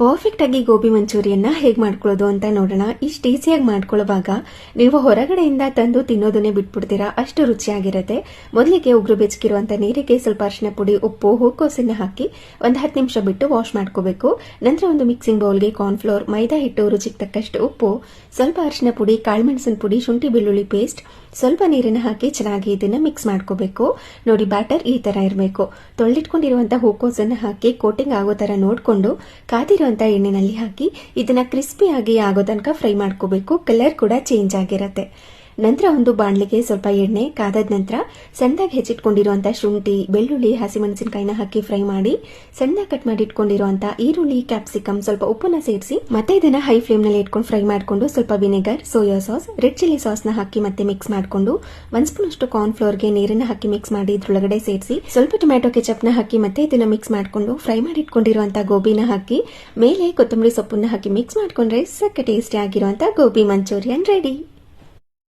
Perfect ಆಗಿ ಗೋಬಿ ಮಂಚೂರಿಯನ್ನ ಹೇಗೆ ಮಾಡ್ಕೊಳ್ಳೋದು ಅಂತ ನೋಡೋಣ. ಇಷ್ಟು ಈಸಿಯಾಗಿ ಮಾಡ್ಕೊಳ್ಳುವಾಗ ನೀವು ಹೊರಗಡೆಯಿಂದ ತಂದು ತಿನ್ನೋದನ್ನೇ ಬಿಟ್ಬಿಡ್ತೀರಾ, ಅಷ್ಟು ರುಚಿಯಾಗಿರುತ್ತೆ. ಮೊದಲಿಗೆ ಉಗುರು ಬೆಚ್ಚಗಿರುವಂತ ನೀರಿಗೆ ಸ್ವಲ್ಪ ಅರಿಶಿನ ಪುಡಿ, ಉಪ್ಪು, ಹೂಕೋಸನ್ನ ಹಾಕಿ ಒಂದು 10 ನಿಮಿಷ ಬಿಟ್ಟು ವಾಶ್ ಮಾಡ್ಕೋಬೇಕು. ನಂತರ ಒಂದು ಮಿಕ್ಸಿಂಗ್ ಬೌಲ್ಗೆ ಕಾರ್ನ್ಫ್ಲೋರ್, ಮೈದಾ ಹಿಟ್ಟು, ರುಚಿಗೆ ತಕ್ಕಷ್ಟು ಉಪ್ಪು, ಸ್ವಲ್ಪ ಅರಿಶಿನ ಪುಡಿ, ಕಾಳುಮೆಣಸಿನ ಪುಡಿ, ಶುಂಠಿ ಬೆಳ್ಳುಳ್ಳಿ ಪೇಸ್ಟ್, ಸ್ವಲ್ಪ ನೀರನ್ನು ಹಾಕಿ ಚೆನ್ನಾಗಿ ಇದನ್ನ ಮಿಕ್ಸ್ ಮಾಡ್ಕೋಬೇಕು. ನೋಡಿ, ಬ್ಯಾಟರ್ ಈ ತರ ಇರಬೇಕು. ತೊಳೆದಿಟ್ಕೊಂಡಿರುವಂತಹ ಹೂಕೋಸನ್ನ ಹಾಕಿ ಕೋಟಿಂಗ್ ಆಗೋ ತರ ನೋಡ್ಕೊಂಡು ಕಾದಿರುವಂತ ಎಣ್ಣೆನಲ್ಲಿ ಹಾಕಿ ಇದನ್ನ ಕ್ರಿಸ್ಪಿಯಾಗಿ ಆಗೋ ತನಕ ಫ್ರೈ ಮಾಡ್ಕೋಬೇಕು. ಕಲರ್ ಕೂಡ ಚೇಂಜ್ ಆಗಿರುತ್ತೆ. ನಂತರ ಒಂದು ಬಾಣಲಿಗೆ ಸ್ವಲ್ಪ ಎಣ್ಣೆ ಕಾದಾದ ನಂತರ ಸಣ್ಣದಾಗಿ ಹೆಚ್ಚಿಟ್ಕೊಂಡಿರುವಂತಹ ಶುಂಠಿ, ಬೆಳ್ಳುಳ್ಳಿ, ಹಸಿಮೆಣಸಿನಕಾಯಿನ ಹಾಕಿ ಫ್ರೈ ಮಾಡಿ ಸಣ್ಣದಾಗಿ ಕಟ್ ಮಾಡಿ ಇಟ್ಕೊಂಡಿರುವಂತಹ ಈರುಳ್ಳಿ, ಕ್ಯಾಪ್ಸಿಕಮ್, ಸ್ವಲ್ಪ ಉಪ್ಪನ್ನ ಸೇರಿಸಿ ಮತ್ತೆ ಇದನ್ನ ಹೈ ಫ್ಲೇಮ್ ನಲ್ಲಿ ಇಟ್ಕೊಂಡು ಫ್ರೈ ಮಾಡ್ಕೊಂಡು ಸ್ವಲ್ಪ vinegar, soya sauce, red chilli sauce ನ ಹಾಕಿ ಮತ್ತೆ ಮಿಕ್ಸ್ ಮಾಡ್ಕೊಂಡು 1 ಸ್ಪೂನ್ ಅಷ್ಟು ಕಾರ್ನ್ ಫ್ಲೋರ್ ಗೆ ನೀರನ್ನ ಹಾಕಿ ಮಿಕ್ಸ್ ಮಾಡಿ ಇದ್ರೊಳಗಡೆ ಸೇರಿಸಿ ಸ್ವಲ್ಪ ಟೊಮ್ಯಾಟೊ ಕೆಚಪ್ ನ ಹಾಕಿ ಮತ್ತೆ ಇದನ್ನ ಮಿಕ್ಸ್ ಮಾಡ್ಕೊಂಡು ಫ್ರೈ ಮಾಡಿ ಇಟ್ಕೊಂಡಿರುವಂತಹ ಗೋಬಿನ ಹಾಕಿ ಮೇಲೆ ಕೊತ್ತಂಬರಿ ಸೊಪ್ಪನ್ನ ಹಾಕಿ ಮಿಕ್ಸ್ ಮಾಡ್ಕೊಂಡ್ರೆ ಸಕ್ಕ ಟೇಸ್ಟಿ ಆಗಿರುವಂತಹ ಗೋಬಿ ಮಂಚೂರಿಯನ್ ರೆಡಿ.